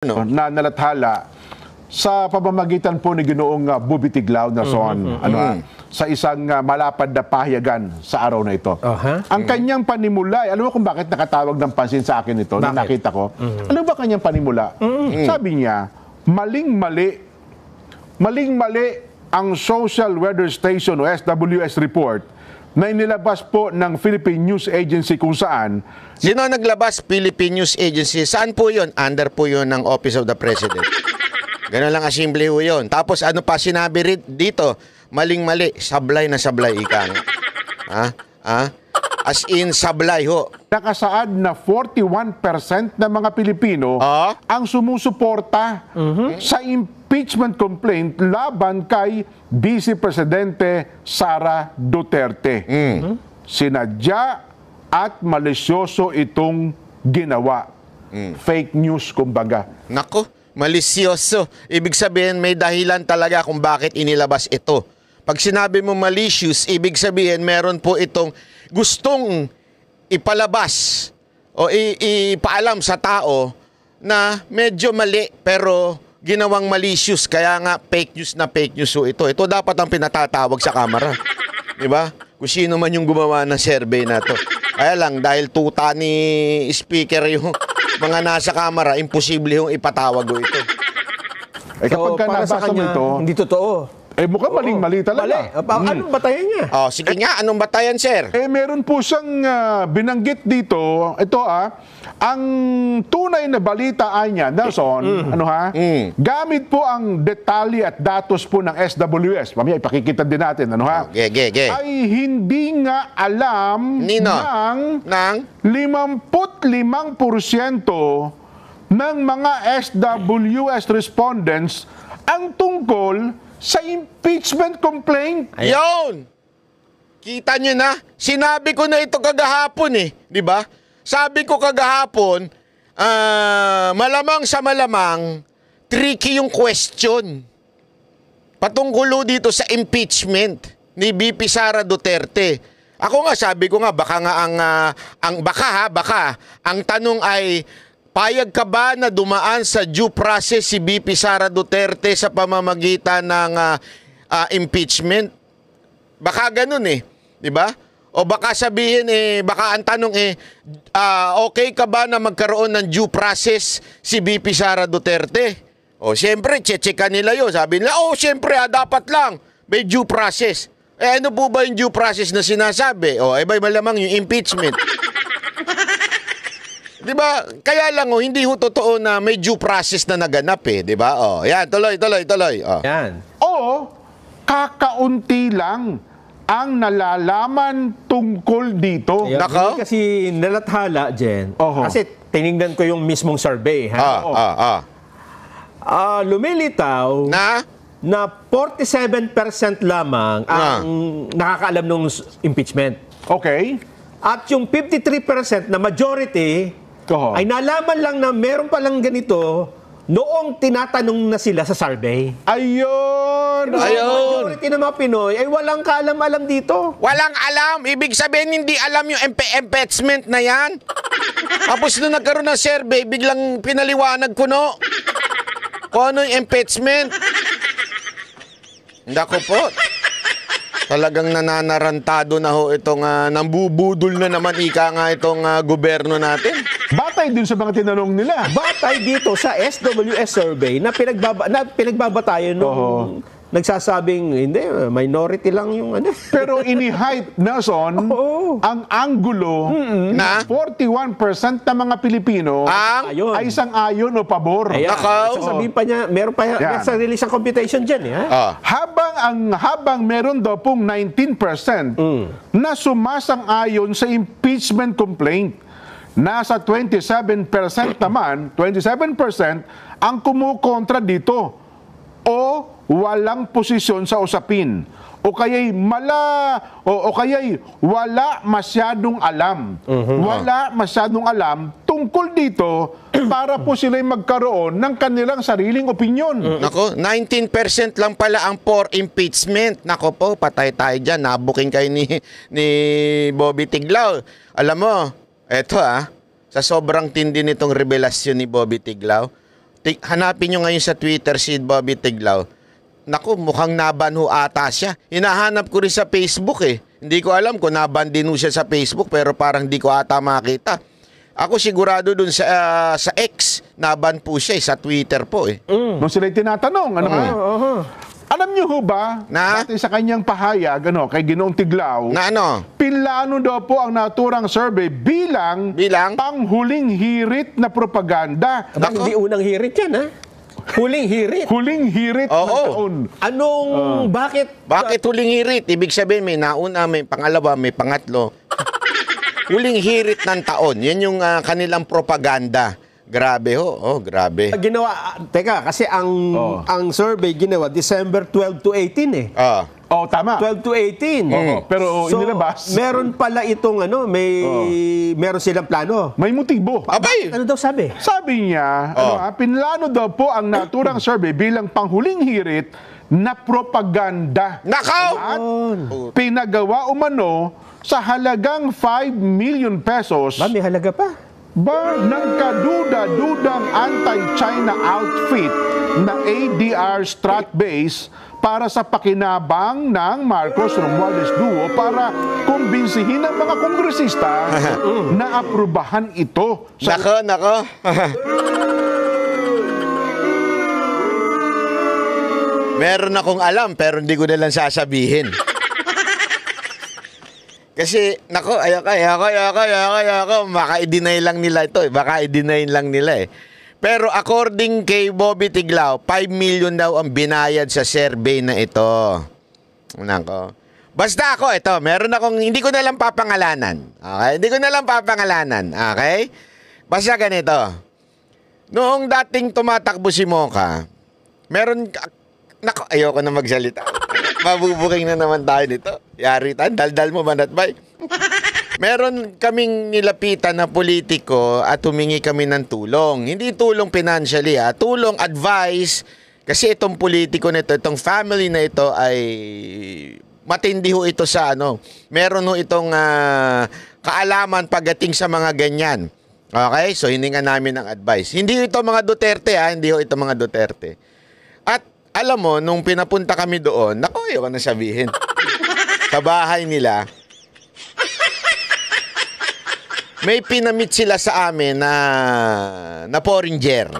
na nalathala sa pamamagitan po ni Ginoong Bobby Tiglao na sa isang malapad na pahayagan sa araw na ito. Ang kanyang panimula, alam mo kung bakit nakatawag ng pansin sa akin ito, na nakita ko? Ano ba kanyang panimula? Sabi niya, maling-mali ang Social Weather Station o SWS report na inilabas po ng Philippine News Agency kung saan. Sino naglabas? Philippine News Agency. Saan po yun? Under po yun ng Office of the President. Ganun lang asimple ho yun. Tapos ano pa sinabi dito? Maling-mali. Sablay na sablay, ika nga. As in, sablay ho. Nakasaad na 41% ng mga Pilipino ang sumusuporta sa impeachment complaint laban kay Vice Presidente Sara Duterte. Sinadya at malisyoso itong ginawa. Fake news, kumbaga. Nako, malisyoso. Ibig sabihin, may dahilan talaga kung bakit inilabas ito. Pag sinabi mo malicious, ibig sabihin, meron po itong gustong ipalabas o ipaalam sa tao na medyo mali pero ginawang malicious. Kaya nga, fake news na fake news so ito. Ito dapat ang pinatatawag sa kamera. Diba? Kung sino man yung gumawa ng survey na to. Kaya lang, dahil tuta ni speaker yung mga nasa kamera, imposible yung ipatawag o ito. Kapag ka nabasa mo ito, hindi totoo. Mukhang maling-mali talaga. Anong batayan niya? Sige nga, anong batayan, sir? Meron po siyang binanggit dito. Ito ang tunay na balita ay niya, Nelson, gamit po ang detalye at datos po ng SWS. Mamaya ipakikita din natin, ay hindi nga alam ng 55% ng mga SWS respondents ang tungkol sa impeachment complaint. Ayun! Kita nyo na? Sinabi ko na ito kagahapon di ba? Sabi ko kagahapon, malamang sa malamang, tricky yung question. Patungkulo dito sa impeachment ni VP Sara Duterte. Ako nga, sabi ko nga, baka nga ang tanong ay, payag ka ba na dumaan sa due process si VP Sara Duterte sa pamamagitan ng impeachment? Baka ganun di ba? O baka sabihin baka ang tanong okay ka ba na magkaroon ng due process si VP Sara Duterte? O siyempre, chechekan nila yun. Sabi nila, siyempre dapat lang may due process. Ano po ba yung due process na sinasabi? May malamang yung impeachment. Di ba? Kaya lang hindi ho totoo na may due process na naganap di ba? Yan, tuloy. Yan. Kakaunti lang ang nalalaman tungkol dito. Nako? Kasi nalathala, Jen. Kasi tinignan ko yung mismong survey. Lumilitaw na 47% lamang ang nakakaalam ng impeachment. Okay. At yung 53% na majority ay nalaman lang na meron palang ganito noong tinatanong na sila sa survey. Ayun! Majority ng mga Pinoy ay walang kaalam-alam dito. Walang alam. Ibig sabihin, hindi alam yung impeachment na yan. Tapos nung nagkaroon ng survey, biglang pinaliwanag ko kung ano yung impeachment. Ndako po. Talagang nananarantado na itong nambubudol na naman itong gobyerno natin. Batay din sa mga tinanong nila. Batay dito sa SWS survey na pinagbabatayan nung nagsasabing, hindi, minority lang yung Pero ini-hype, Nelson, ang anggulo na 41% ng mga Pilipino ay isang ayon o pabor. Sasabihin pa niya, meron pa sa release ng computation dyan. Habang meron daw pong 19% na sumasang-ayon sa impeachment complaint, nasa 27% naman, 27% ang kumukontra dito o walang posisyon sa usapin o kaya'y wala masyadong alam. Wala masyadong alam tungkol dito para po sila'y magkaroon ng kanilang sariling opinyon. Nako, 19% lang pala ang for impeachment. Nako po, patay tayo dyan. Nabuking kayo ni Bobby Tiglao. Alam mo, eto sa sobrang tindi nitong revelasyon ni Bobby Tiglao, hanapin nyo ngayon sa Twitter si Bobby Tiglao. Naku, mukhang naban ho ata siya. Hinahanap ko rin sa Facebook eh. Hindi ko alam kung naban din ho siya sa Facebook pero parang di ko ata makita. Ako sigurado dun sa X, naban po siya sa Twitter po eh. Nung sila'y tinatanong, ano ba? Alam niyo ho ba, dati sa kanyang pahayag, kay Ginoong Tiglao, Na ano? pinlano daw po ang naturang survey bilang panghuling hirit na propaganda. Hindi unang hirit yan, ha? Huling hirit. Huling hirit ng taon. Bakit huling hirit? Ibig sabihin may nauna, may pangalawa, may pangatlo. Huling hirit ng taon. Yan yung kanilang propaganda. Grabe ho. Oh, grabe. Kasi ang survey ginawa December 12 to 18 eh. Tama. 12 to 18. Pero so, inilabas. Meron pala itong meron silang plano. May motibo. Abay! Ano daw sabi? Sabi niya, pinlano daw po ang naturang survey bilang panghuling hirit na propaganda. Nakaw! At pinagawa umano sa halagang 5 million pesos. May halaga pa. Ng kaduda-dudang anti-China outfit na ADR Strat Base para sa pakinabang ng Marcos Romualdez Duo para kumbinsihin ang mga kongresista na aprubahan ito. Nako. Meron akong alam pero hindi ko na lang sasabihin. Kasi, nako, ayoko. Baka i-deny lang nila ito eh. Pero according kay Bobby Tiglao, 5 million daw ang binayad sa survey na ito. Nako. Basta ako, meron akong, hindi ko na lang papangalanan. Okay? Hindi ko na lang papangalanan. Okay? Basta ganito. Noong dating tumatakbo si Mocha, meron, nako, ayoko na magsalita. Mabubuking na naman tayo nito. Yari tan, daldal mo manatbay. Meron kaming nilapitan na politiko at humingi kami ng tulong. Hindi tulong financially tulong advice. Kasi itong politiko nito, itong family na ito ay matindi ho ito sa meron ho itong kaalaman pagdating sa mga ganyan. Okay? So hininga namin ng advice. Hindi ito mga Duterte hindi ho ito mga Duterte. At alam mo, nung pinapunta kami doon, naku, ayoko na sabihin. Sa bahay nila, may pinamit sila sa amin na foreigner.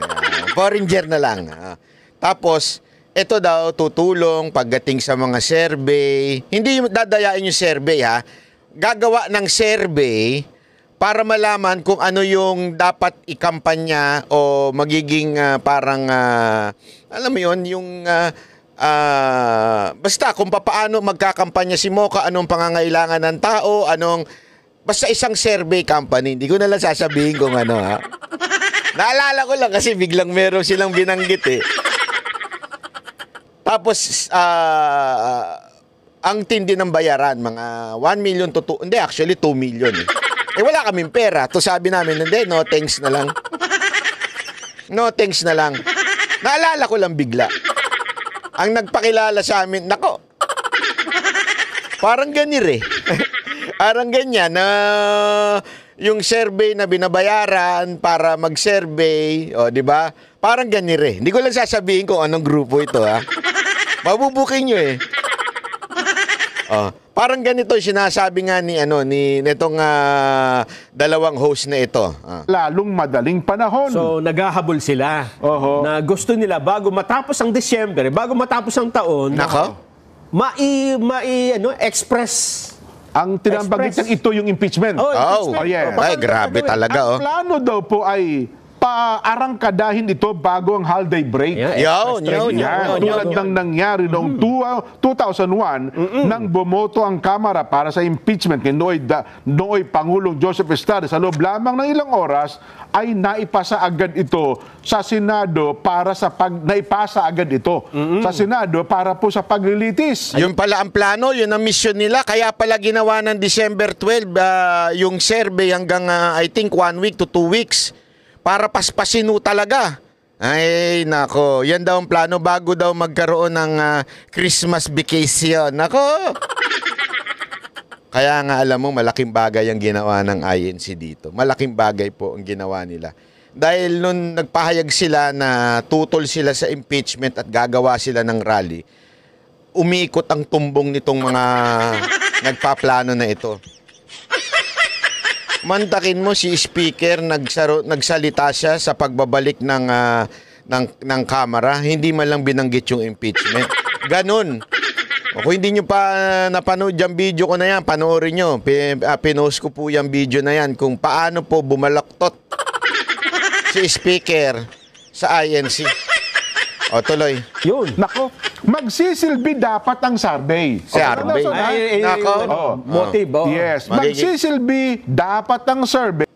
Foreigner na lang. Tapos, ito daw, tutulong pagdating sa mga survey. Hindi dadayain yung survey, Gagawa ng survey para malaman kung ano yung dapat ikampanya o magiging parang, alam mo yun, yung basta kung paano magkakampanya si Mocha, anong pangangailangan ng tao, basta isang survey company. Hindi ko na lang sasabihin kung ano Naalala ko lang kasi biglang meron silang binanggit eh. Tapos, ang tindi ng bayaran, mga 1 million to 2, hindi actually 2 million wala kaming pera. To sabi namin, hindi, no thanks na lang. No thanks na lang. Naalala ko lang bigla. Ang nagpakilala sa amin, nako, parang ganir parang ganyan na yung survey na binabayaran para mag-survey, di ba? Parang ganir Hindi ko lang sasabihin kung anong grupo ito, Mabubuking nyo parang ganito sinasabi nga nitong dalawang host na ito. Lalong madaling panahon. So, naghahabol sila na gusto nila bago matapos ang Disyembre, bago matapos ang taon, express. Ang tinambagitan ito yung impeachment. Yeah. Ay, grabe talaga. Ang plano daw po ay paarangkadahin ito bago ang holiday break. Tulad ng nangyari noong 2001 nang bumoto ang Kamara para sa impeachment ni Nooy Pangulong Joseph Estrada. Sa loob lamang ng ilang oras ay naipasa agad ito sa Senado para naipasa agad ito sa Senado para po sa paglilitis. Yun pala ang plano, yun ang mission nila. Kaya pala ginawa ng December 12 yung survey hanggang I think 1 week to 2 weeks. Para paspasin talaga. Ay, nako. Yan daw ang plano bago daw magkaroon ng Christmas vacation. Nako. Kaya nga alam mo, malaking bagay ang ginawa ng INC dito. Malaking bagay po ang ginawa nila. Dahil nung nagpahayag sila na tutol sila sa impeachment at gagawa sila ng rally, umiikot ang tumbong nitong mga nagpaplano na ito. Mantakin mo si Speaker, nagsalita siya sa pagbabalik ng Kamara, hindi man lang binanggit yung impeachment. Ganon. O kung hindi nyo pa napanood yung video ko na yan, panoorin nyo. Pinost ko po yung video na yan kung paano po bumalaktot si Speaker sa INC. O, tuloy. Yun. Nako, magsisilbi dapat ang survey. Survey. Nako. Motive. Oh. Yes, magsisilbi dapat ang survey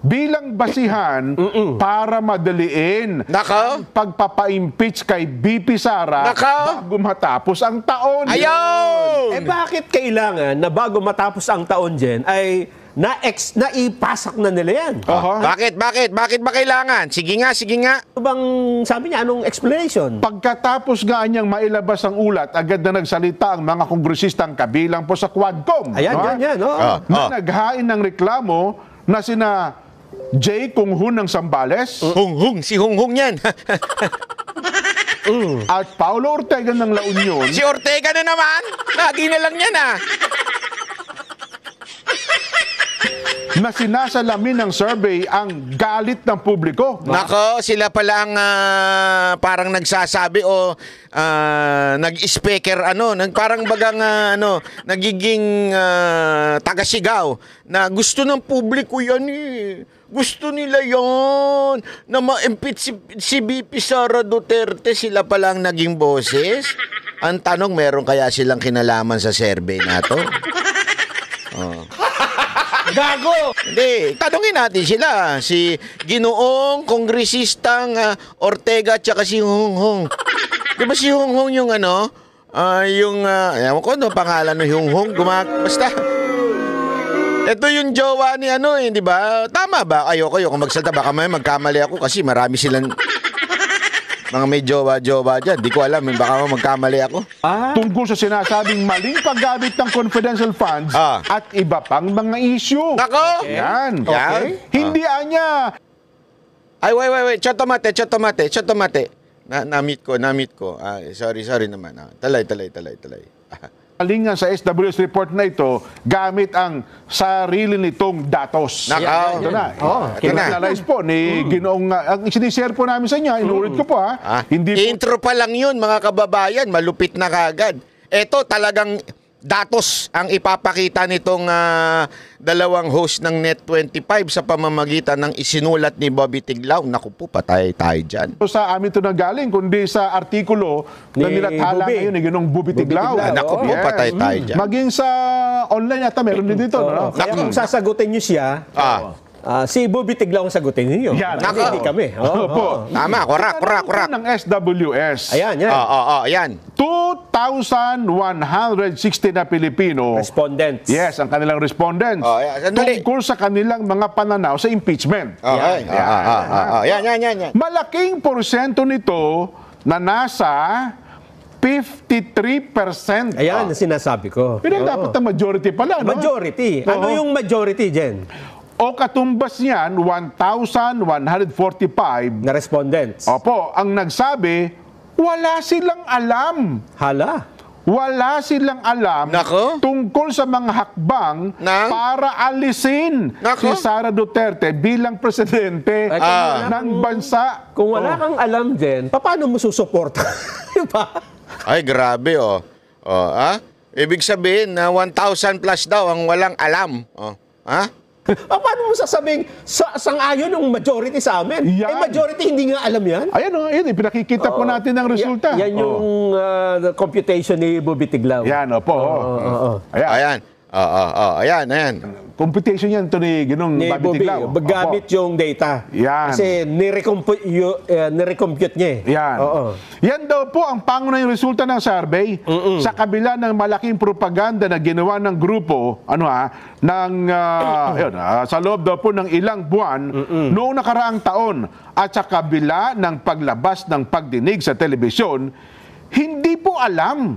bilang basihan para madaliin Nako. ang pagpapa-impeach kay BP Sara Nako. bago matapos ang taon. Ayun! Bakit kailangan na bago matapos ang taon, Jen, ay naipasak na nila yan? Bakit ba kailangan? Sige nga. Ano bang sabi niya? Anong explanation? Pagkatapos nga niyang mailabas ang ulat, agad na nagsalita ang mga kongresistang kabilang po sa Quadcom. Ayan, yan. Oh. Na naghain ng reklamo na sina Jay Kunghun ng Zambales Si Hunghung yan. at Paulo Ortega ng La Union Si Ortega na naman. Lagi na lang yan na sinasalamin ng survey ang galit ng publiko. Nako, sila pala ang parang nagsasabi o nag-speaker parang bagang nagiging tagasigaw na gusto ng publiko yan eh. Gusto nila yon na ma-impeach si BP Sara Duterte, sila pala ang naging boses. Ang tanong, meron kaya silang kinalaman sa survey na to? Gago! Hindi, tanungin natin sila. Si Ginoong Kongresistang Ortega at saka si Hunghung. Di ba si Hunghung yung ewan ko pangalan ng Hunghung, basta. Ito yung jowa ni di ba? Tama ba? Ayoko magsalita. Baka may magkamali ako kasi marami silang mga may jowa-jowa dyan. Di ko alam, baka magkamali ako. Tungkol sa sinasabing maling paggamit ng confidential funds at iba pang mga issue. Nako! Yan. Okay. Hindi anya. Ay, wait. Chotomate. Na-meet ko. Sorry naman. Talay. Kalingan sa SWS report na ito gamit ang sarili nitong datos. Nako. Ito na. Ito na. Kinalize po ni Ginoong, ang sinishare po namin sa inyo, inulit ko po Hindi po, Intro pa lang yun, mga kababayan. Malupit na kagad. Ito talagang datos ang ipapakita nitong dalawang host ng Net25 sa pamamagitan ng isinulat ni Bobby Tiglao. Naku po, patay tayo dyan. sa amin ito nanggaling, kundi sa artikulo na Ni nilathala Bubi. ngayon ni Ginong Bubi Tiglao. Naku po, patay tayo dyan. Maging sa online yata, meron din dito. No? Kaya kung sasagutin niyo siya, si Bobby Tiglao ang sagutin ninyo. Yan. Hindi kami. Opo. Tama, korak. Ng SWS. Ayan. Ayan. 2,160 na Pilipino. Respondents. Yes, ang kanilang respondents. Sandali. Tungkol sa kanilang mga pananaw sa impeachment. Okay. Yan. Malaking porsyento nito na nasa 53%. Ayan ang sinasabi ko. Pero dapat na majority pala, no? Majority. Ano yung majority, Jen? O katumbas niyan, 1,145. Na respondents. Opo, ang nagsabi, wala silang alam. Hala. Wala silang alam Nako. tungkol sa mga hakbang para alisin si Sara Duterte bilang presidente ng bansa. Kung wala kang alam, Jen, paano mo susuporta? Diba? Ay, grabe, Ibig sabihin na 1,000 plus daw ang walang alam. Paano mo sasabing sang-ayon ng majority sa amin? Yan. Majority hindi nga alam yan. Ayan, pinakikita po natin ang resulta. Yan yung computation ni Bobby Tiglao. Yan, opo. Ayan. Ayan. Computation yan ito ni Ginong Ni Bobby Bobby, Tiglao. gamit yung data. Yan. Kasi nirecompute niya eh. Yan. Yan daw po ang pangunahing resulta ng survey sa kabila ng malaking propaganda na ginawa ng grupo sa loob daw po ng ilang buwan noong nakaraang taon at sa kabila ng paglabas ng pagdinig sa telebisyon. Hindi po alam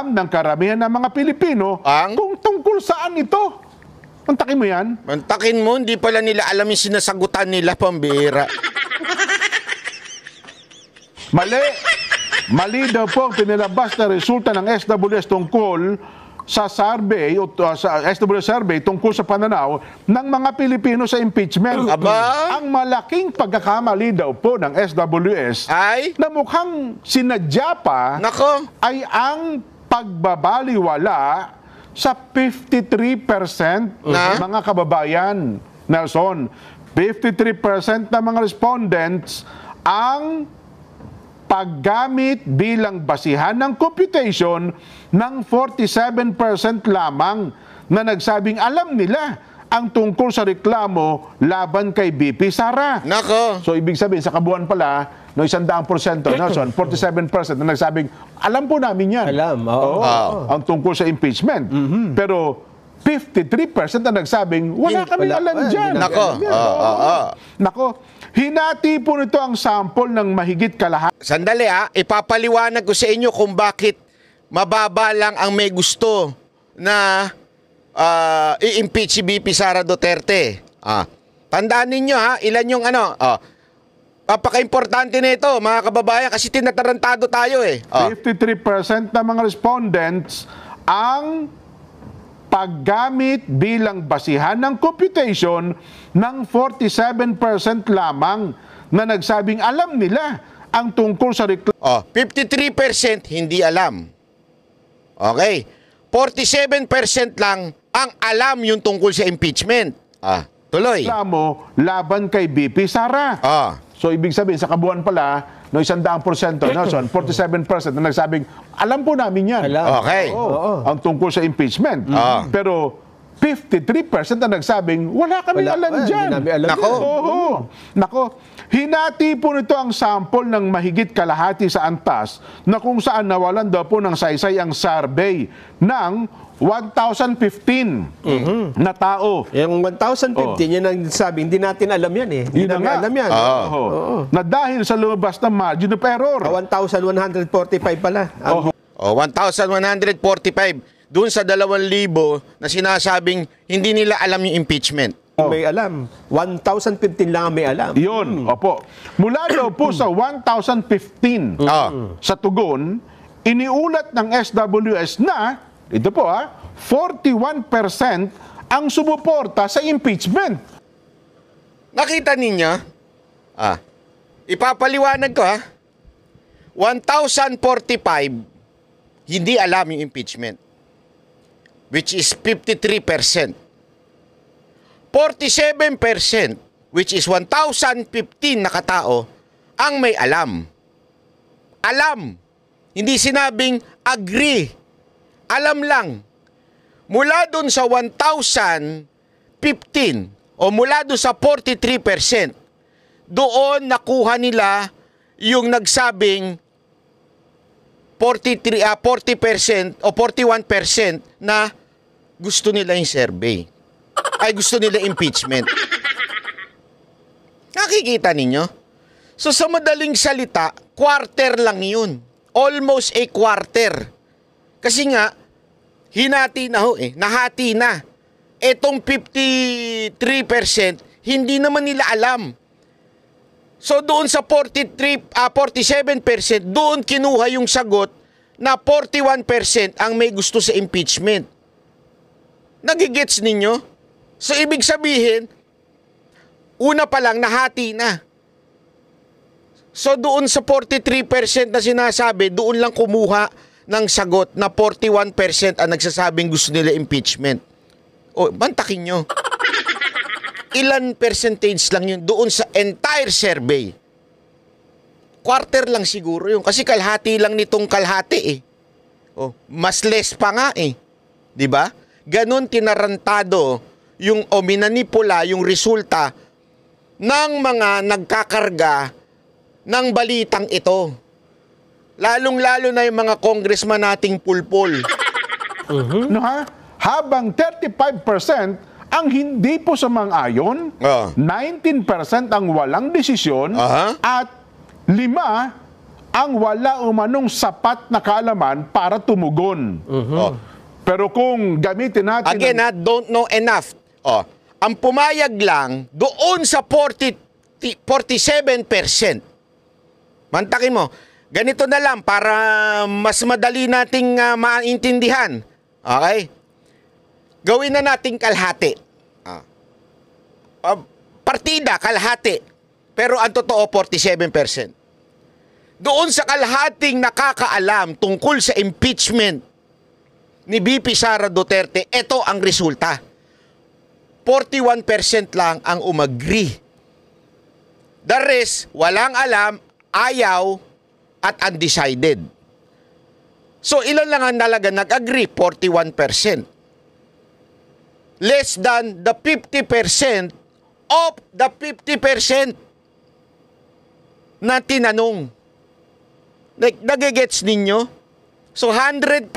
ng karamihan ng mga Pilipino kung tungkol saan ito. Mantakin mo yan. Mantakin mo, hindi pala nila alam yung sinasagutan nila, pambira. Mali. Mali daw po ang pinilabas na resulta ng SWS tungkol sa survey o sa SWS survey tungkol sa pananaw ng mga Pilipino sa impeachment. Aba? Ang malaking pagkakamali daw po ng SWS Ay? na mukhang sinadya pa Nako. ay ang pagbabaliwala sa 53% Na? mga kababayan, Nelson. 53% ng mga respondents ang paggamit bilang basihan ng computation ng 47% lamang na nagsabing alam nila ang tungkol sa reklamo laban kay BP Sara. Nako. So, ibig sabihin, sa kabuuan pala, no, 100%, Nelson, 47% na nagsabing, alam po namin yan. Alam, oo. Ang tungkol sa impeachment. Pero, 53% na nagsabing, wala kami alam dyan. Nako. Nako, hinati po nito ang sample ng mahigit kalahati. Sandali ipapaliwanag ko sa inyo kung bakit mababa lang ang may gusto na i-impeach si BP Sara Duterte. Tandaan ninyo ilan yung napaka-importante nito mga kababayan kasi tinatarantado tayo 53% ng mga respondents ang paggamit bilang basihan ng computation ng 47% lamang na nagsabing alam nila ang tungkol sa reklamo. 53% hindi alam. Okay. 47% lang ang alam yung tungkol sa impeachment. Tuloy. Laban kay BP Sara. So, ibig sabihin, sa kabuuan pala, no, 100%, Nelson, 47% na nagsabing, alam po namin yan. Okay. Ang tungkol sa impeachment. Pero, 53% na nagsabing, wala kami alam dyan. Nako. Nako. Hinati po nito ang sample ng mahigit kalahati sa antas na kung saan nawalan daw po ng saysay ang survey ng 1,015 na tao. Yung 1,015, yan ang sabi, hindi natin alam yan Yun Hindi na namin nga. alam yan. Na dahil sa lumabas na margin of error. 1,145 pala. 1,145. Doon sa 2,000 na sinasabing hindi nila alam yung impeachment. May alam. 1,015 lang ang may alam. Yun, opo. Mula daw po sa 1,015 sa tugon, iniulat ng SWS na, ito po 41% ang sumuporta sa impeachment. Nakita ninyo? Ipapaliwanag ko 1,045 hindi alam yung impeachment, which is 53%. 47%, which is 1,015 na katao, ang may alam. Alam. Hindi sinabing agree. Alam lang. Mula dun sa 1,015 o mula dun sa 43%, doon nakuha nila yung nagsabing 40% o 41% na gusto nila yung survey. Ay gusto nila impeachment. Nakikita ninyo? So sa madaling salita, quarter lang yun. Almost a quarter. Kasi nga, hinati na nahati na. Etong 53%, hindi naman nila alam. So doon sa 47%, doon kinuha yung sagot na 41% ang may gusto sa impeachment. Nagigets ninyo? So ibig sabihin, una pa lang nahati na. So doon sa 43% na sinasabi, doon lang kumuha ng sagot na 41% ang nagsasabing gusto nila impeachment. Bantakin nyo. Ilan percentage lang yun doon sa entire survey? Quarter lang siguro yun. Kasi kalahati lang nitong kalahati mas less pa nga Di ba? Ganon tinarantado yung minanipula yung resulta ng mga nagkakarga ng balitang ito. Lalong-lalo na yung mga congressman nating pulpul. Habang 35% ang hindi po sumang-ayon, 19% ang walang desisyon, at 5% ang wala umanong sapat na kaalaman para tumugon. Pero kung gamitin natin... Again, don't know enough. Oh, ang pumayag lang doon sa 47%. Mantakin mo, ganito na lang para mas madali nating maintindihan. Okay? Gawin na nating kalahati. Partida, kalahati. Pero ang totoo, 47%. Doon sa kalahating nakakaalam tungkol sa impeachment ni VP Sara Duterte, ito ang resulta. 41% lang ang umagri. The rest, walang alam, ayaw, at undecided. So, ilan lang ang talaga nag-agree? 41%. Less than the 50% of the 50% na tinanong. Nagigets ninyo? So, 100%,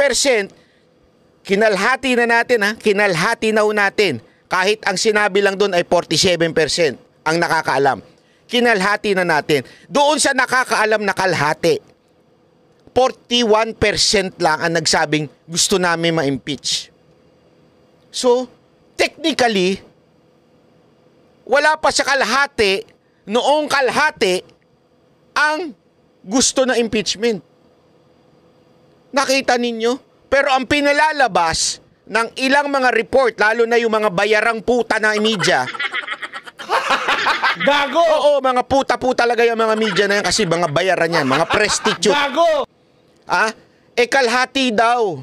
kinalhati na natin, ha? Kinalhati na natin. Kahit ang sinabi lang doon ay 47% ang nakakaalam. Kinalhati na natin. Doon sa nakakaalam na kalhati, 41% lang ang nagsabing gusto namin ma-impeach. So, technically, wala pa sa kalahati, noong kalahati, ang gusto na impeachment. Nakita ninyo? Pero ang pinalalabas ng ilang mga report, lalo na yung mga bayarang puta na media, Gago! oo, mga puta-puta talaga yung mga media na yan kasi mga bayaran yan, mga prostitute. Gago! Kalhati daw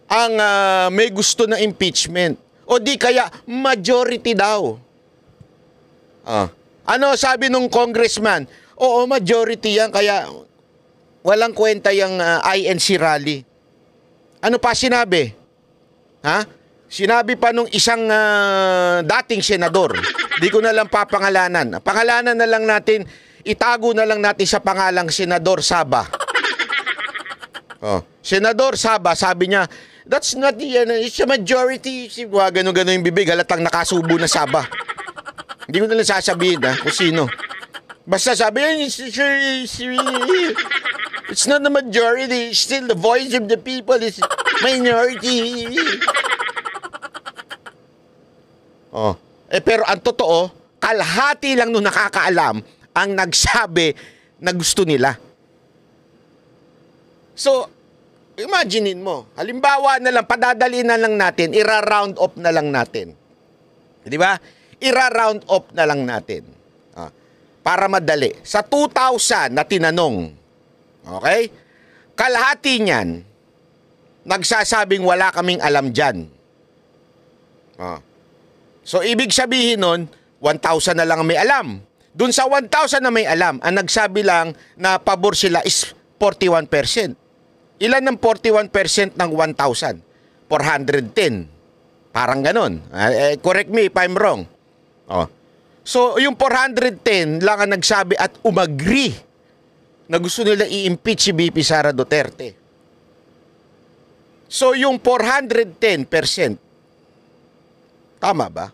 ang may gusto na impeachment. O di kaya majority daw. Ano sabi nung congressman? Oo, majority yan, kaya walang kwenta yung INC rally. Ano pa sinabi? Sinabi pa nung isang dating senador. Di ko na lang papangalanan. Pangalanan na lang natin, itago na lang natin sa pangalang Senador Saba. Senador Saba, sabi niya, that's not the, it's a majority. Gano'n-gano'n yung bibig, halatang nakasubo na Saba. Hindi ko na lang sasabihin kung sino. Basta sabi niya, it's not the majority, it's still the voice of the people, it's minority. Pero ang totoo, kalahati lang nung nakakaalam ang nagsabi na gusto nila. So, imaginein mo, halimbawa na lang, padadaliin na lang natin, ira-round off na lang natin. Di ba? Ira-round off na lang natin. Para madali. Sa 2,000 na tinanong, okay? Kalahati niyan, nagsasabing wala kaming alam dyan. So, ibig sabihin nun, 1,000 na lang ang may alam. Dun sa 1,000 na may alam, ang nagsabi lang na pabor sila is 41%. Ilan ng 41% ng 1,000? 410. Parang ganun. Correct me if I'm wrong. So, yung 410 lang ang nagsabi at umagri na gusto nila i-impeach si VP Sara Duterte. So, yung 410%, tama ba?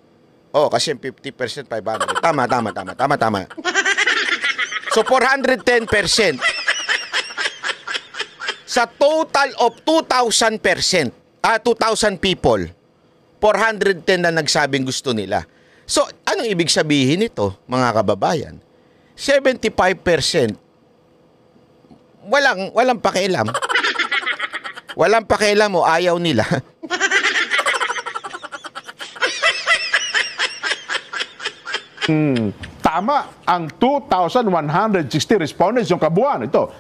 Kasi 50%, 500. Tama. So, 410%. Sa total of 2,000%, 2,000 people, 410 na nagsabing gusto nila. So, anong ibig sabihin nito, mga kababayan? 75%, walang pakialam. Walang pakialam o ayaw nila. Tama ang 2,160 respondents, yung kabuuan. Ito,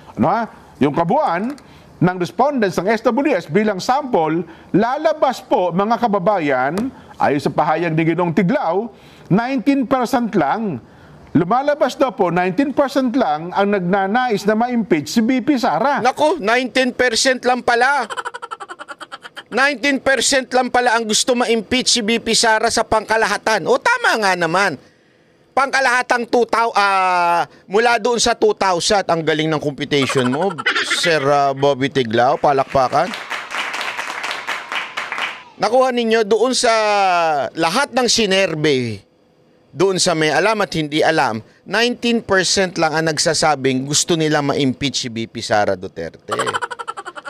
yung kabuuan ng respondents ng SWS bilang sample, lalabas po, mga kababayan, ayon sa pahayag ni Ginoong Tiglao, 19% lang. Lumalabas daw po, 19% lang ang nagnanais na ma-impeach si VP Sara. Naku, 19% lang pala. 19% lang pala ang gusto ma-impeach si VP Sara sa pangkalahatan. Tama nga naman. Pangkalahatang 2,000, mula doon sa 2,000, ang galing ng computation mo, Sir Bobby Tiglao, palakpakan. Nakuha ninyo doon sa lahat ng sinerbe, doon sa may alam at hindi alam, 19% lang ang nagsasabing gusto nila ma-impeach si VP Sara Duterte.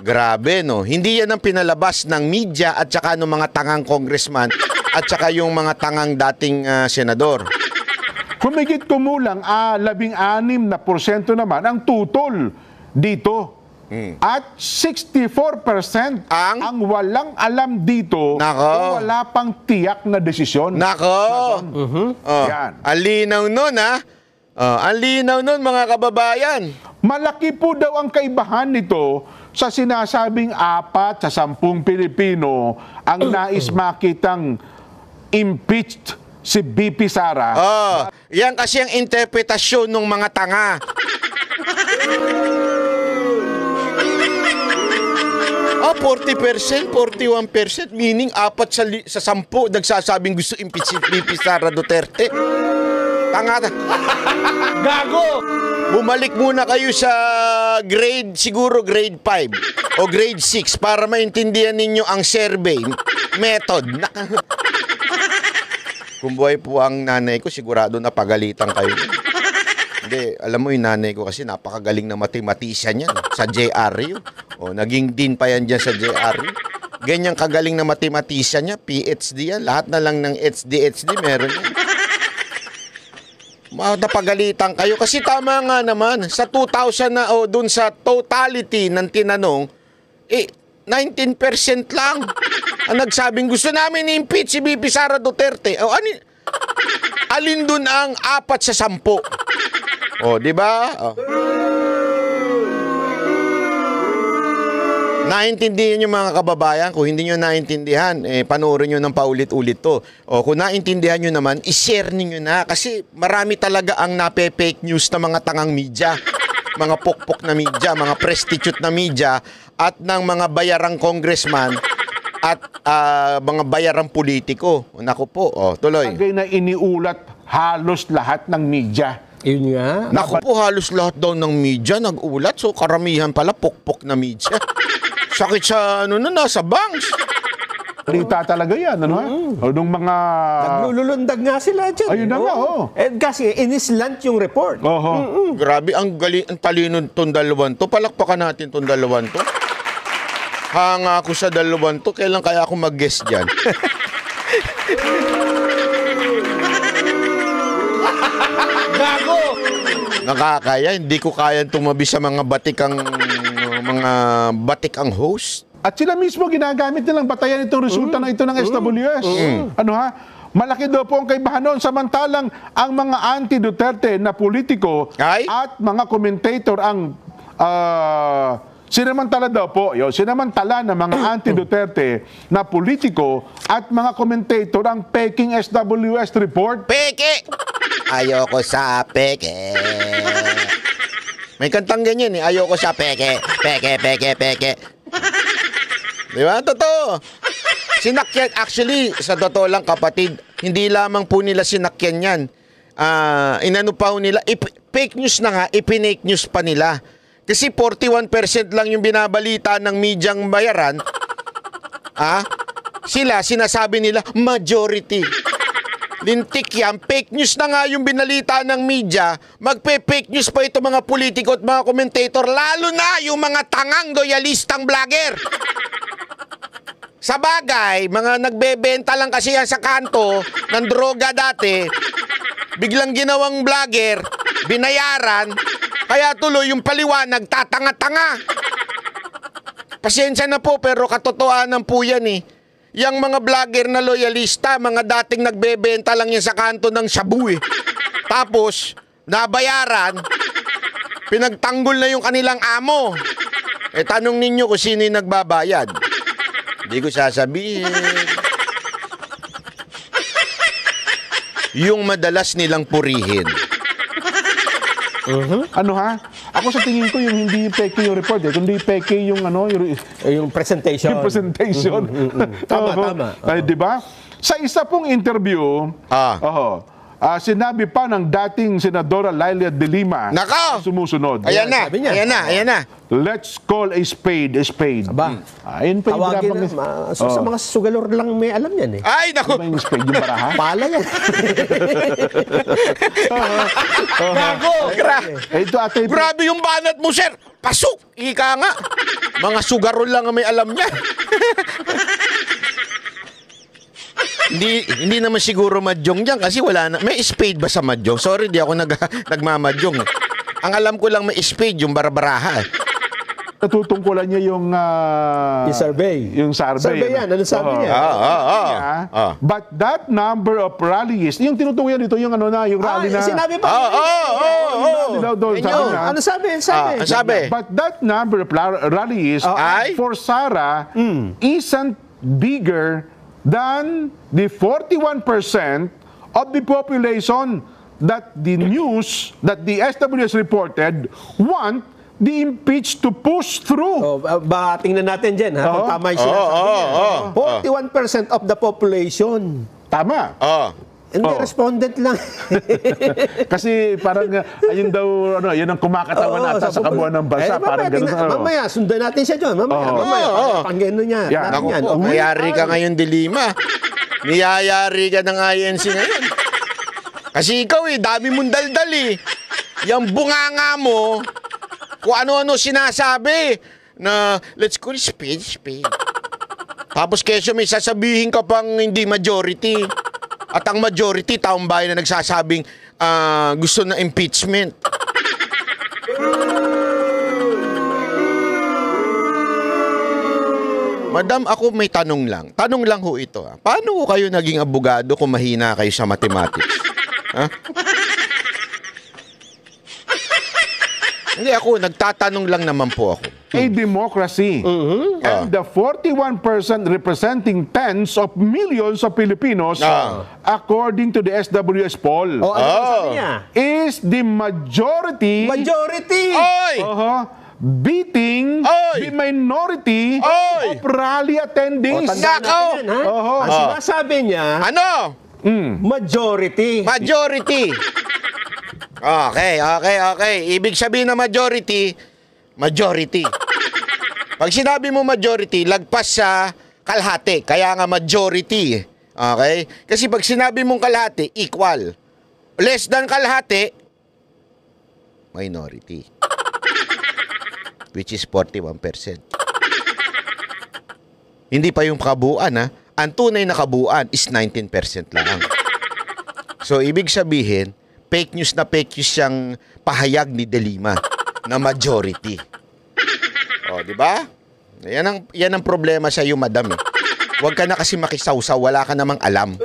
Grabe, no? Hindi yan ang pinalabas ng media at saka ng mga tangang congressman at saka yung mga tangang dating senador. Humigit kumulang 16% naman ang tutol dito. At 64% ang walang alam dito o wala pang tiyak na desisyon. Nako! Yan. Alinaw nun, ha? Alinaw nun, mga kababayan. Malaki po daw ang kaibahan nito sa sinasabing 4 sa 10 Pilipino ang nais makitang impeached si BP Sara. Yan kasi ang interpretasyon ng mga tanga. Ah, 40%, 41%, meaning 4 sa 10 nagsasabing gusto impeach si BP Sara Duterte. Tanga. Gago! Bumalik muna kayo sa siguro grade 5 o grade 6 para maintindihan ninyo ang survey method. Kung buhay po ang nanay ko, sigurado na pagalitan kayo. Hindi, alam mo yung nanay ko kasi napakagaling na mathematician yan sa JRU. O, naging dean pa yan dyan sa JRU. Ganyang kagaling na mathematician niya, PhD yan. Lahat na lang ng HD meron yan. Napagalitan kayo kasi tama nga naman sa 2,000 na o dun sa totality ng tinanong 19% lang ang nagsabing gusto namin i-impeach si BP Sara Duterte. O alin dun ang 4 sa 10? O, di ba? Naintindihan nyo mga kababayan. Kung hindi nyo naintindihan, panoorin nyo ng paulit-ulit to. O kung naintindihan nyo naman, ishare nyo na. Kasi marami talaga ang nape-fake news na mga tangang media. Mga pokpok na media, mga prostitute na media, at ng mga bayarang congressman at mga bayarang politiko. Naku po, tuloy. Bagay na iniulat halos lahat ng media. Yun nga. Naku po, halos lahat daw ng media nag-ulat. So karamihan pala pokpok na media. Sakit sa nasa banks. Balita talaga yan, ano? O nung mga... Naglulundag nga sila dyan. Ayun na nga, Kasi inislant yung report. Grabe, ang talino itong dalawan to. Palakpakan natin itong dalawan to. Hanga ako sa dalawan to. Kailan kaya ako mag-guest dyan? Gago! Nakakaya, hindi ko kayang tumabi sa mga batikang host. At sila mismo ginagamit nilang batayan itong resulta na ito ng SWS. Ano ha? Malaki daw po ang kaibahan noon. Samantalang ang mga anti-Duterte na politiko at mga commentator ang sinamantala daw po. Sinamantala ng mga anti-Duterte na politiko at mga commentator ang peking SWS report. Peke! Ayoko sa peke. May kantang ganyan Ayoko sa peke. Peke, peke, peke. Di ba? Totoo. Sinakyan, actually, sa totoo lang kapatid, hindi lamang po nila sinakyan yan. Inano pa po nila, fake news na nga, ipinake news pa nila. Kasi 41% lang yung binabalita ng medyang bayaran. Sila, sinasabi nila, majority. Lintik yan, fake news na nga yung binalita ng media, magpe-fake news pa ito mga politiko at mga komentator, lalo na yung mga tangang loyalistang vlogger. Sa bagay, mga nagbebenta lang kasi yan sa kanto ng droga dati, biglang ginawang vlogger, binayaran, kaya tuloy yung paliwanag, tatanga-tanga. Pasensya na po, pero katotohanan po yan Yang mga vlogger na loyalista, mga dating nagbebenta lang yan sa kanto ng shabu Tapos, nabayaran, pinagtanggol na yung kanilang amo. Tanong ninyo kung sino yung nagbabayad. Hindi ko sasabihin. Yung madalas nilang purihin. Ano ha? Ako sa tingin ko yung hindi peke yung report kundi peke yung yung presentation. Yung presentation. Tama. Di ba? Sa isa pong interview, sinabi pa ng dating Senadora Laila de Lima sumusunod. Ayan na. Let's call a spade a spade. Aba. Ayun pa yung tawagin na. Sa mga sugalor lang may alam yan Ay, naku. Diba yung spade yung baraha? Pala yan. Grabe yung banat mo, sir. Pasok. Ika nga. Mga sugarol lang ang may alam niya. Hindi naman siguro mahjong diyan kasi wala na. May spade ba sa mahjong? Sorry, di ako nagmamahjong. Ang alam ko lang may spade yung barbaraha. Natutungkulan niya yung survey. Yung survey. Survey yan. Ano sabi niya? But that number of rallies, yung tinutukoy dito, yung yung rally na... Sinabi pa. Ano sabi? But that number of rallies for Sara isn't bigger than the 41% of the population that the news, that the SWS reported, want the impeached to push through. Tingnan natin dyan, ha? Kung tama yung sinasabi niya. 41% of the population. Tama. Hindi, respondent lang. Kasi parang, ayun daw, yun ang kumakatawan ata sa kabuuan ng bansa. Parang ganun. Mamaya, sundan natin siya dyan. Mamaya, panggeno niya. Naku, mayari ka ngayon, Dilima. Niyayari ka ng INC ngayon. Kasi ikaw dami mong daldal Yung bunganga mo, kung ano-ano sinasabi na let's call spade. Tapos kesyo may sasabihin ka pang hindi majority. At ang majority, taong bayan na nagsasabing gusto na impeachment. Madam, ako may tanong lang. Tanong lang ho ito. Paano ho kayo naging abogado kung mahina kayo sa mathematics? Ha? Hindi ako, nagtatanong lang naman po ako. A democracy. And the 41% representing tens of millions of Filipinos, according to the SWS poll, sabi niya? is the majority Oy! beating the minority of rally attendees. Nako! Ang sinasabi niya, Ano? majority. Okay. Ibig sabihin na majority. Pag sinabi mo majority, lagpas sa kalahati. Kaya nga majority. Okay? Kasi pag sinabi mong kalahati, equal. Less than kalahati, minority. Which is 41%. Hindi pa yung kabuuan, ha? Ang tunay na kabuuan is 19% lang. So, ibig sabihin, fake news siyang pahayag ni Dilima na majority. Di ba? Yan ang problema sa iyo, madam. Huwag ka na kasi makisawsaw, wala ka namang alam.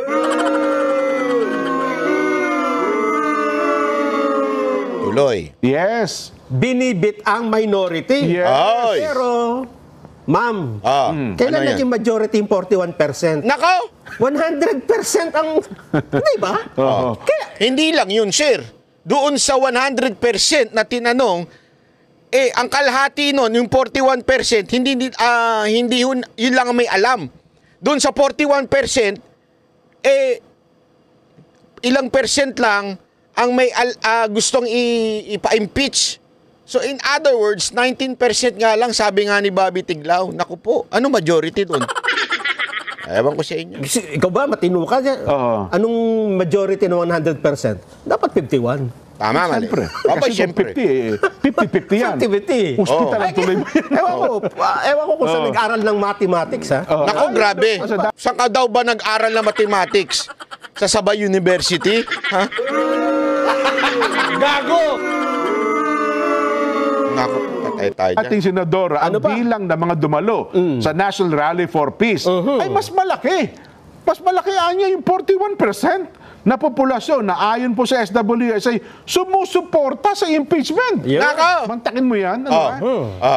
Tuloy. Yes. Binibit ang minority. Yes. Pero, ma'am, kailan ano naging majority yung 41%? Nako! 100% ang, di ba? Kaya, hindi lang yun, sir. Doon sa 100% na tinanong, ang kalahati nun, yung 41%, hindi yun lang ang may alam. Doon sa 41%, ilang percent lang ang may gustong ipa-impeach. So in other words, 19% nga lang, sabi nga ni Bobby Tiglao. Naku po, ano majority doon? Ewan ko sa inyo. Ikaw ba, matino ka? Anong majority ng 100%? Dapat 51. Tama, mali. Siyempre. 50-50 yan. 50-50. Hospital ang tuloy mo. Ewan ko kung saan nag-aral ng mathematics, ha? Naku, grabe. Saan ka daw ba nag-aral ng mathematics? Sa Sabay University? Ha? Gago! Naku, patay tayo dyan. Ating senadora, ang bilang ng mga dumalo sa National Rally for Peace ay mas malaki. Mas malaki anya yung 41% na populasyon na ayon po sa SWS ay sumusuporta sa impeachment. Nako! Mantakin mo yan.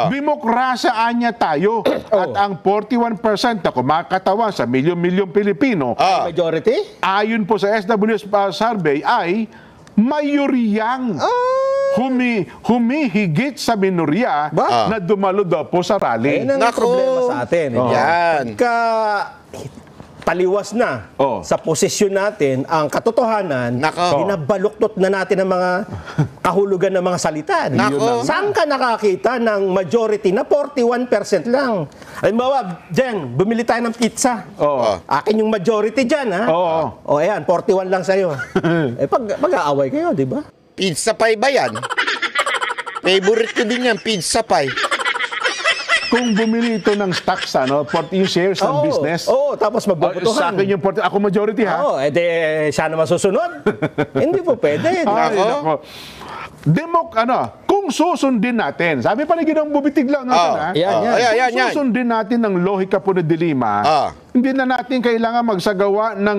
Demokrasya anya tayo. At ang 41% na kumakatawan sa milyon-milyong Pilipino, Majority? ayon po sa SWS survey ay mayoryang humihigit sa minorya na dumalo daw po sa rally. Yan ang problema sa atin. Yan. Taliwas na sa posisyon natin ang katotohanan, binabaluktot na natin ang mga kahulugan ng mga salita. Saan ka nakakita ng majority na 41% lang? Halimbawa, Jen, bumili tayo ng pizza. Akin yung majority dyan, ha? Ayan, 41 lang sa'yo. Pag-aaway kayo, di ba? Pizza pie ba yan? Favorite ko din yan, pizza pie. kung bumili ito ng stocks, yung shares ng business. Tapos Sa magbubutuhan. akin yung ako majority, ha? Siya naman susunod. Hindi po pwede. Ay, nako. Kung susundin natin, sabi pa ni Ginoong Bubitig lang natin, Yan. kung susundin natin ng lohika po ni De Lima, hindi na natin kailangan magsagawa ng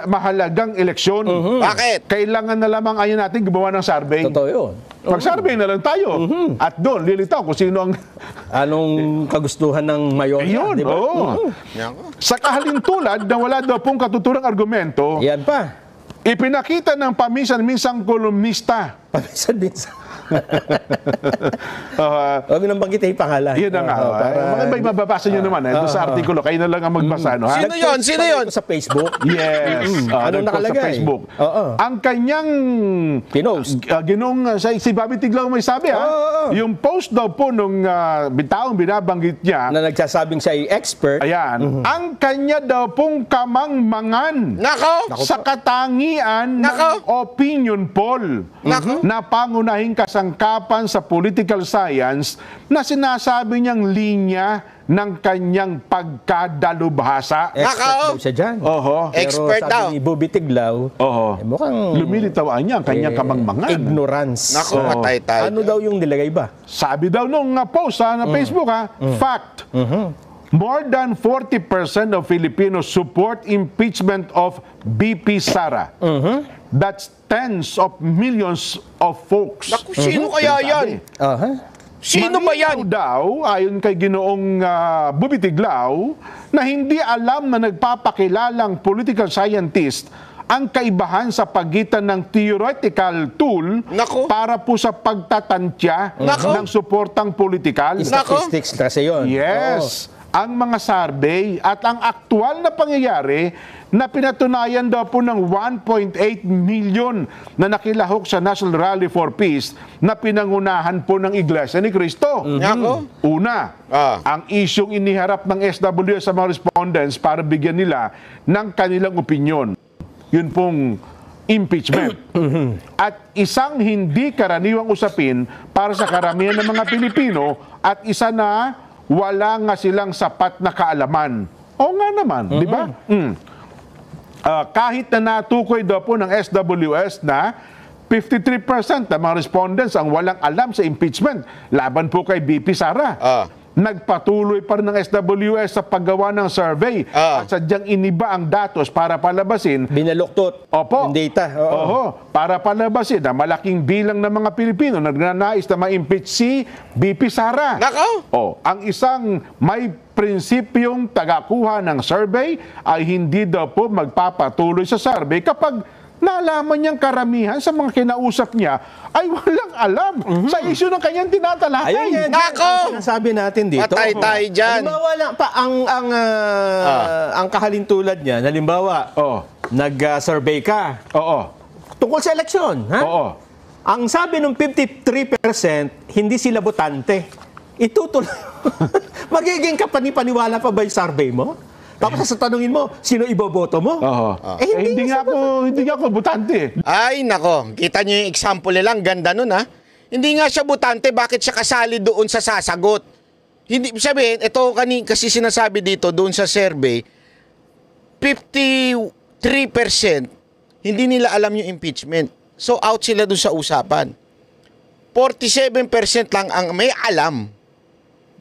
mahalagang eleksyon. Bakit? Kailangan na lamang ayon natin gumawa ng survey. Totoo yun. Mag-survey na lang tayo. At doon, lilitaw kung sino ang... Anong kagustuhan ng mayor Yun, di ba? Sa kahalintulad na wala daw pong katuturang argumento, Yan pa. ipinakita ng paminsan-minsang kolumnista. Paminsan-minsan. Huwag nang banggitin yung pangalan. Yun na nga. May mababasa nyo naman. Doon sa artikulo, kayo na lang ang magbasa. No, ha? Sino yun? Sino yun? Sa Facebook. Yes. Anong nakalagay? Sa Facebook. Ang kanyang Pinost. si Bobby Tiglaw may sabi, yung post daw po nung taong binabanggit niya, Na nagsasabing siya ay expert. ayan, ang kanya daw pong kamangmangan Nako! sa katangian ng opinion poll na pangunahing kasangkapan sa political science na sinasabi niyang linya ng kanyang pagkadalubhasa. Expert daw siya dyan. Pero Expert sabi daw. ni Bobby Tiglaw, mukhang lumilitawaan niya ang kanyang kamangmangan. ignorance. Nako, patay tayo. Ano daw yung nilagay ba? Sabi daw nung post na Facebook, fact, more than 40% of Filipinos support impeachment of BP Sara. That's tens of millions of folks. Naku, sino kaya yan? Sino ba yan? Malinaw daw, ayon kay Ginoong Bobby Tiglaw, na hindi alam na nagpapakilalang political scientist ang kaibahan sa pagitan ng theoretical tool para po sa pagtatantya ng suportang politikal. Statistics kasi yun. Yes. Ang mga survey at ang aktual na pangyayari na pinatunayan daw po ng 1.8 million na nakilahok sa National Rally for Peace na pinangunahan po ng Iglesia ni Cristo. Una, ang isyong iniharap ng SWS sa mga respondents para bigyan nila ng kanilang opinyon. Yun pong impeachment. At isang hindi karaniwang usapin para sa karamihan ng mga Pilipino at isa na wala nga silang sapat na kaalaman. Oo nga naman, di ba? Kahit na natukoy daw po ng SWS na 53% ng mga respondents ang walang alam sa impeachment laban po kay BP Sara. Nagpatuloy pa rin ng SWS sa paggawa ng survey at sadyang iniba ang datos para palabasin. Binaluktot yung data. Para palabasin na malaking bilang ng mga Pilipino na nagnanais na ma-impeach si BP Sara. Ang isang may prinsipyong tagakuha ng survey ay hindi daw po magpapatuloy sa survey kapag nalaman niyang karamihan sa mga kinausap niya ay walang alam sa issue ng kanyang tinatalakay. Ayun yan. Ang sinasabi natin dito. Patay tayo dyan. Halimbawa lang pa, ang kahalintulad niya, halimbawa, nag-survey ka. Tungkol sa eleksyon. Ang sabi ng 53%, hindi sila botante. Itutuloy. Magiging kapani-paniwala pa ba yung survey mo? Tapos satanungin mo, sino iboboto mo? Hindi nga ako botante. Ay, nako. Kita niyo yung example nilang ganda nun, ha? Hindi nga siya botante, bakit siya kasali doon sa sasagot? Hindi, sabihin, ito kasi sinasabi dito, doon sa survey, 53% hindi nila alam yung impeachment. So, out sila doon sa usapan. 47% lang ang may alam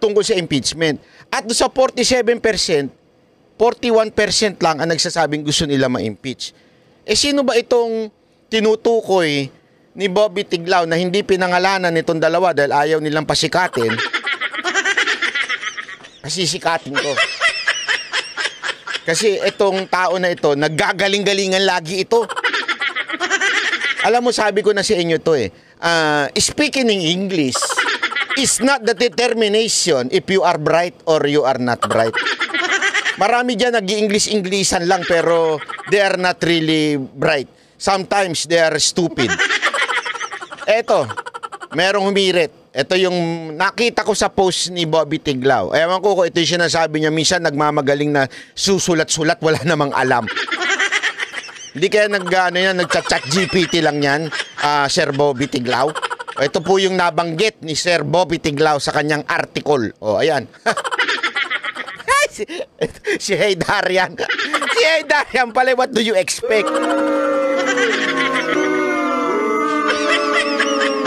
tungkol sa impeachment. At doon sa 47%, 41% lang ang nagsasabing gusto nila ma-impeach. Sino ba itong tinutukoy ni Bobby Tiglaw na hindi pinangalanan nitong dalawa dahil ayaw nilang pasikatin? Pasisikatin ko. Kasi itong tao na ito, naggagaling-galingan lagi ito. Alam mo, sabi ko na sa inyo to speaking in English is not the determination if you are bright or you are not bright. Marami dyan nag-i-English-Englishan lang pero they are not really bright. Sometimes they are stupid. Eto, merong humirit. Ito yung nakita ko sa post ni Bobby Tiglaw. Ewan ko ito yung sinasabi niya. Minsan nagmamagaling na susulat-sulat, wala namang alam. Hindi kaya nag-chat GPT lang yan, Sir Bobby Tiglaw. Ito po yung nabanggit ni Sir Bobby Tiglao sa kanyang article. O, ayan. si Haydarian. Si Haydarian pala, what do you expect?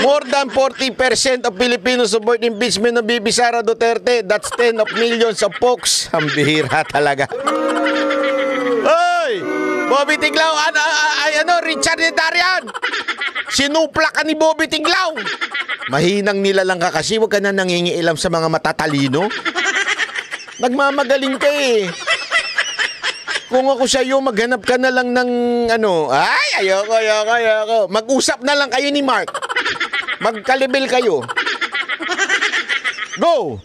More than 40% of Filipinos support impeachment ng Bibi Sara Duterte. That's 10 of millions of folks. Ang bihira talaga. Hoy! Bobby Tiglao, Richard Haydarian! Sinupla ka ni Bobby Tiglao! Mahinang nilalang ka kasi, huwag ka na nangingiilam sa mga matatalino. Nagmamagaling ka eh. Kung ako sa iyo, maghanap ka na lang ng ayoko. Mag-usap na lang kayo ni Mark. Magkalibel kayo. Go!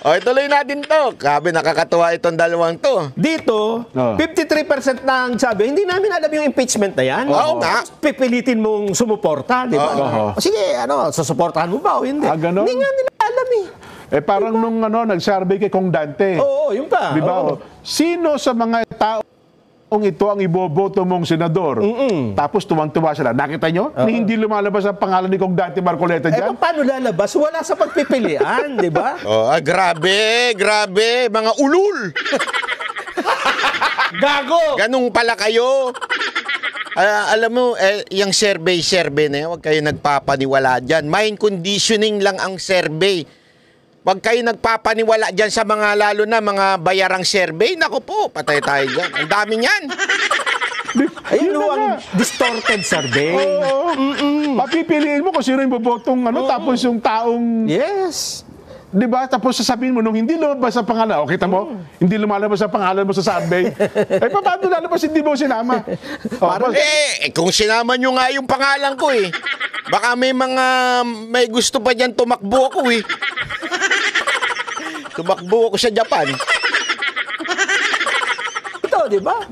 O, ituloy natin to. Grabe, nakakatuwa itong dalawang to. Dito, 53% na ang sabi, hindi namin alam yung impeachment na yan. Oo nga. Pipilitin mong sumuporta, di ba? Sige, susuportahan mo ba o hindi? Ganon? Hindi nga nila alam eh. Parang nung nag-survey kay Kong Dante. Oo, yun pa. Di ba? Sino sa mga taong ito ang iboboto mong senador? Tapos tuwang-tuwa sila. Nakita nyo? Hindi lumalabas ang pangalan ni Kong Dante Marcoleta dyan? Paano lalabas? Wala sa pagpipilian, di ba? Grabe. Mga ulul. Gago! Ganun pala kayo. Alam mo, yung survey na yan, huwag kayo nagpapaniwala dyan. Mind conditioning lang ang survey. Huwag kayo nagpapaniwala dyan sa mga, lalo na mga bayarang survey. Naku po, patay tayo dyan. Ang dami niyan. Ayun ang distorted survey. Oo. Papipiliin mo kung sino yung bobotong tapos yung taong... Yes. Di ba? Tapos sasabihin mo, nung hindi lumabas ang pangalan, kita mo, hindi lumalabas ang pangalan mo sa survey. Paano lalabas hindi mo sinama? Kung sinama nyo nga yung pangalan ko baka may gusto pa dyan tumakbo ako Tumakbo ako sa Japan. Ito, di ba?